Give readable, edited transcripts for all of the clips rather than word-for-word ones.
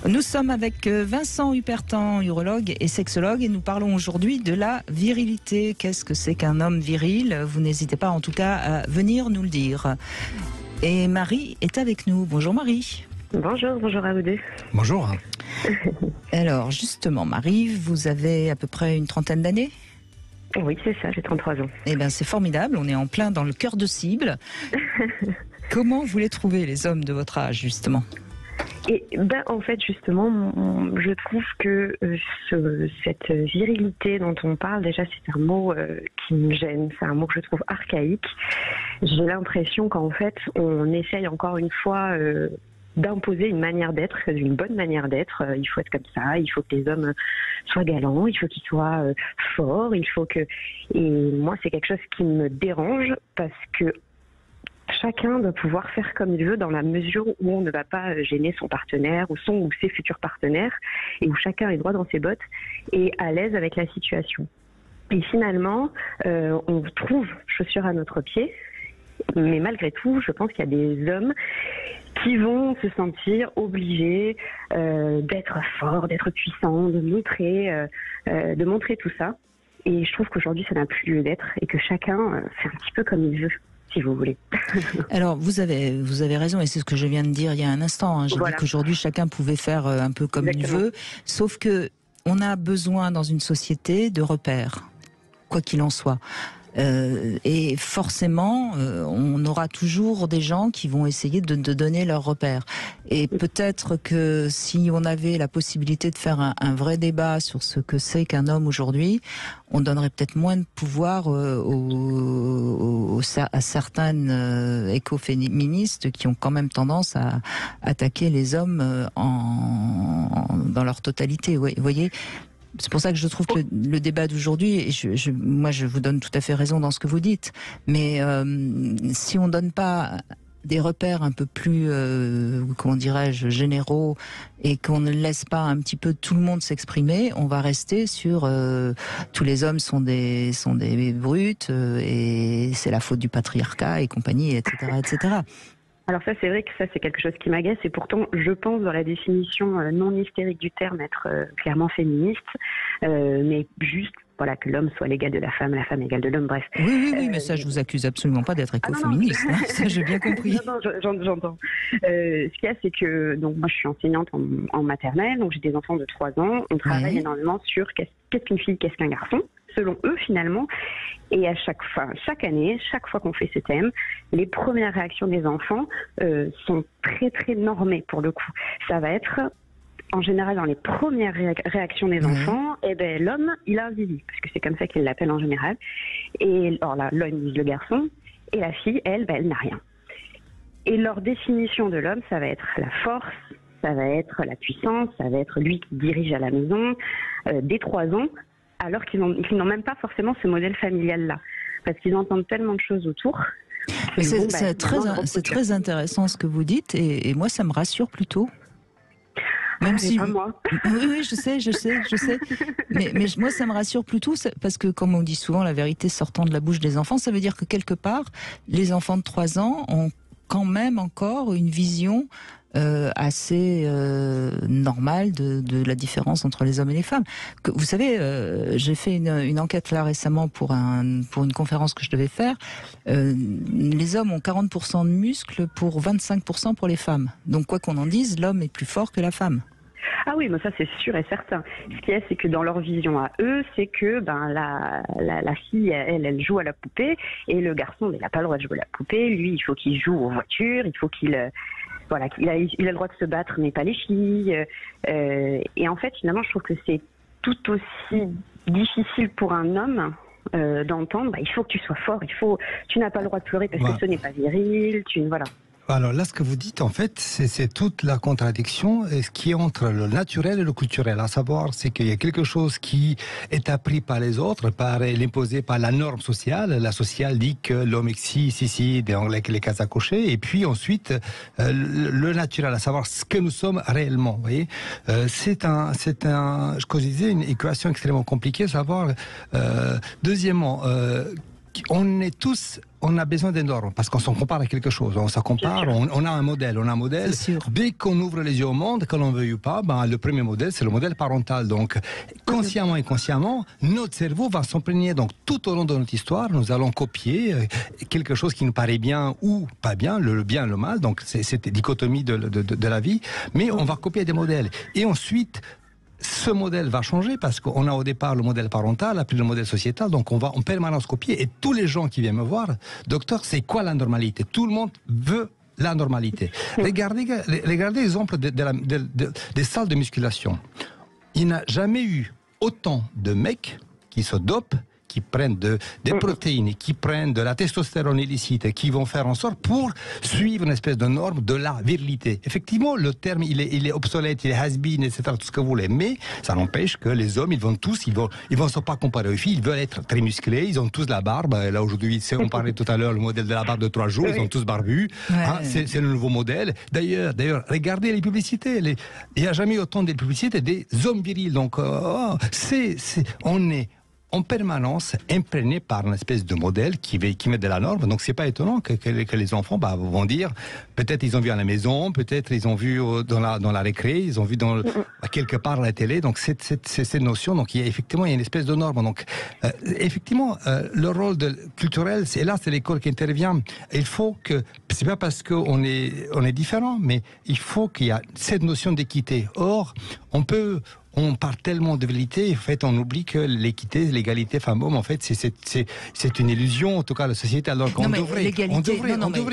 Nous sommes avec Vincent Hupertan, urologue et sexologue, et nous parlons aujourd'hui de la virilité. Qu'est-ce que c'est qu'un homme viril? Vous n'hésitez pas en tout cas à venir nous le dire. Et Marie est avec nous. Bonjour Marie. Bonjour à vous deux. Bonjour. Alors justement Marie, vous avez à peu près une trentaine d'années? Oui, c'est ça, j'ai 33 ans. Eh bien c'est formidable, on est en plein dans le cœur de cible. Comment vous les trouvez les hommes de votre âge justement? Et en fait, justement, je trouve que cette virilité dont on parle, déjà, c'est un mot qui me gêne. C'est un mot que je trouve archaïque. J'ai l'impression qu'en fait, on essaye encore une fois d'imposer une manière d'être, une bonne manière d'être. Il faut être comme ça, il faut que les hommes soient galants, il faut qu'ils soient forts, il faut que... Et moi, c'est quelque chose qui me dérange parce que chacun doit pouvoir faire comme il veut dans la mesure où on ne va pas gêner son partenaire ou son ou ses futurs partenaires et où chacun est droit dans ses bottes et à l'aise avec la situation. Et finalement, on trouve chaussures à notre pied, mais malgré tout, je pense qu'il y a des hommes qui vont se sentir obligés d'être forts, d'être puissants, de montrer tout ça. Et je trouve qu'aujourd'hui, ça n'a plus lieu d'être et que chacun fait un petit peu comme il veut. Si vous voulez. Alors, vous avez raison, et c'est ce que je viens de dire il y a un instant. Hein. J'ai dit qu'aujourd'hui, chacun pouvait faire un peu comme il veut, sauf que on a besoin dans une société de repères, quoi qu'il en soit. Et forcément, on aura toujours des gens qui vont essayer de donner leurs repères. Et peut-être que si on avait la possibilité de faire un vrai débat sur ce que c'est qu'un homme aujourd'hui, on donnerait peut-être moins de pouvoir à certaines écoféministes qui ont quand même tendance à attaquer les hommes dans leur totalité. Vous voyez ? C'est pour ça que je trouve que le débat d'aujourd'hui, et moi je vous donne tout à fait raison dans ce que vous dites, mais si on donne pas des repères un peu plus, comment dirais-je, généraux, et qu'on ne laisse pas un petit peu tout le monde s'exprimer, on va rester sur tous les hommes sont des brutes, et c'est la faute du patriarcat et compagnie, etc., etc. Alors ça, c'est vrai que ça, c'est quelque chose qui m'agace. Et pourtant, je pense, dans la définition non hystérique du terme, être clairement féministe, mais juste voilà, que l'homme soit l'égal de la femme égale de l'homme, bref. Oui, mais ça, je vous accuse absolument pas d'être écoféministe. Non, ça, j'ai bien compris. Non, j'entends. Ce qu'il y a, c'est que donc moi, je suis enseignante en maternelle, donc j'ai des enfants de 3 ans. On travaille énormément sur qu'est-ce qu'une fille, qu'est-ce qu'un garçon, selon eux, finalement. Et à chaque année, chaque fois qu'on fait ce thème, les premières réactions des enfants sont très, très normées, pour le coup. Ça va être... En général, dans les premières réactions des enfants, l'homme, il a un zizi, parce que c'est comme ça qu'ils l'appellent en général. Et alors là, l'homme, ils disent le garçon, et la fille, elle n'a rien. Et leur définition de l'homme, ça va être la force, ça va être la puissance, ça va être lui qui dirige à la maison, dès 3 ans, alors qu'ils n'ont même pas forcément ce modèle familial-là. Parce qu'ils entendent tellement de choses autour. C'est très intéressant ce que vous dites, et moi, ça me rassure plutôt. Même si pas moi. Oui, je sais. Mais moi, ça me rassure plutôt parce que, comme on dit souvent, la vérité sortant de la bouche des enfants, ça veut dire que quelque part, les enfants de 3 ans ont quand même encore une vision assez normale de la différence entre les hommes et les femmes. Vous savez, j'ai fait une enquête là récemment pour une conférence que je devais faire. Les hommes ont 40% de muscles pour 25% pour les femmes. Donc quoi qu'on en dise, l'homme est plus fort que la femme. Ah oui, mais ça c'est sûr et certain. Ce qu'il y a, c'est que dans leur vision à eux, c'est que la fille, elle joue à la poupée, et le garçon, il n'a pas le droit de jouer à la poupée. Lui, il faut qu'il joue aux voitures, il faut qu'il a le droit de se battre, mais pas les filles. Et en fait, finalement, je trouve que c'est tout aussi difficile pour un homme d'entendre. Il faut que tu sois fort, tu n'as pas le droit de pleurer parce que ce n'est pas viril. Voilà. Alors là, ce que vous dites, en fait, c'est toute la contradiction ce qui est entre le naturel et le culturel. À savoir, c'est qu'il y a quelque chose qui est appris par les autres, l'imposé par la norme sociale. La sociale dit que l'homme est si, des anglais les cases à cocher. Et puis ensuite, le naturel, à savoir ce que nous sommes réellement. Vous voyez, je disais, une équation extrêmement compliquée. À savoir, deuxièmement, on a besoin des normes parce qu'on s'en compare à quelque chose. On s'en compare, on a un modèle. Dès qu'on ouvre les yeux au monde, que l'on veuille ou pas, le premier modèle, c'est le modèle parental. Donc, consciemment et inconsciemment, notre cerveau va s'imprégner. Donc, tout au long de notre histoire, nous allons copier quelque chose qui nous paraît bien ou pas bien, le bien et le mal. Donc, c'est cette dichotomie de la vie. Mais on va copier des modèles. Et ensuite, ce modèle va changer parce qu'on a au départ le modèle parental, après le modèle sociétal, donc on va en permanence copier. Et tous les gens qui viennent me voir, docteur, c'est quoi la normalité? Tout le monde veut la normalité. Regardez l'exemple des salles de musculation. Il n'y a jamais eu autant de mecs qui se dopent, qui prennent des protéines, qui prennent de la testostérone illicite, qui vont faire en sorte pour suivre une espèce de norme de la virilité. Effectivement, le terme, il est obsolète, il est has-been, etc., tout ce que vous voulez. Mais ça n'empêche que les hommes, ils vont se pas comparer aux filles, ils veulent être très musclés, ils ont tous la barbe. Là, aujourd'hui, on parlait tout à l'heure, le modèle de la barbe de 3 jours, ils sont tous barbus. C'est le nouveau modèle. D'ailleurs, regardez les publicités. Il n'y a jamais eu autant de publicités des hommes virils. Donc, on est en permanence imprégné par une espèce de modèle qui met de la norme. Donc c'est pas étonnant que les enfants vont dire, peut-être ils ont vu à la maison, peut-être ils ont vu dans la récré, ils ont vu quelque part à la télé. Donc c'est cette notion. Donc il y a une espèce de norme. Donc effectivement le rôle culturel, c'est l'école qui intervient. Il faut que, c'est pas parce qu'on est différent, mais il faut qu'il y a cette notion d'équité. Or on parle tellement de vérité, en fait, on oublie que l'équité, l'égalité femmes-hommes, en fait, c'est une illusion, en tout cas, la société. Alors qu'on devrait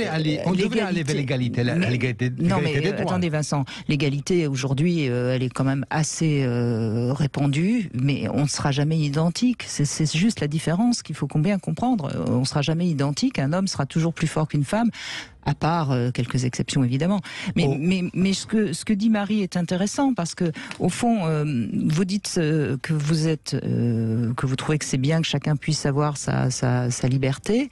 aller vers l'égalité, l'égalité des droits. Attendez, Vincent, l'égalité aujourd'hui, elle est quand même assez répandue, mais on ne sera jamais identique. C'est juste la différence qu'il faut bien comprendre. On ne sera jamais identique. Un homme sera toujours plus fort qu'une femme. À part quelques exceptions évidemment, mais ce que dit Marie est intéressant parce que au fond, vous dites que vous trouvez que c'est bien que chacun puisse avoir sa liberté,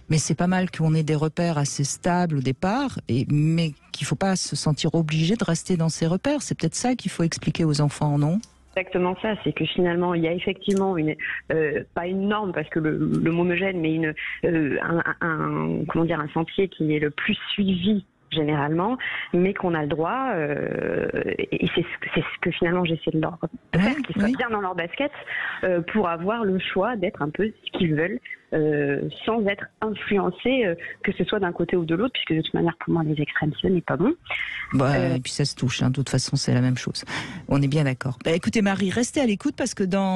mais c'est pas mal qu'on ait des repères assez stables au départ, mais qu'il faut pas se sentir obligé de rester dans ces repères. C'est peut-être ça qu'il faut expliquer aux enfants, non ? Exactement ça, c'est que finalement il y a effectivement pas une norme parce que le mot me gêne, mais un sentier qui est le plus suivi généralement, mais qu'on a le droit, et c'est ce que finalement j'essaie de leur faire, qu'ils soient bien dans leur basket, pour avoir le choix d'être un peu ce qu'ils veulent, sans être influencés, que ce soit d'un côté ou de l'autre, puisque de toute manière pour moi les extrêmes ce n'est pas bon. Et puis ça se touche, de toute façon c'est la même chose. On est bien d'accord. Écoutez Marie, restez à l'écoute parce que dans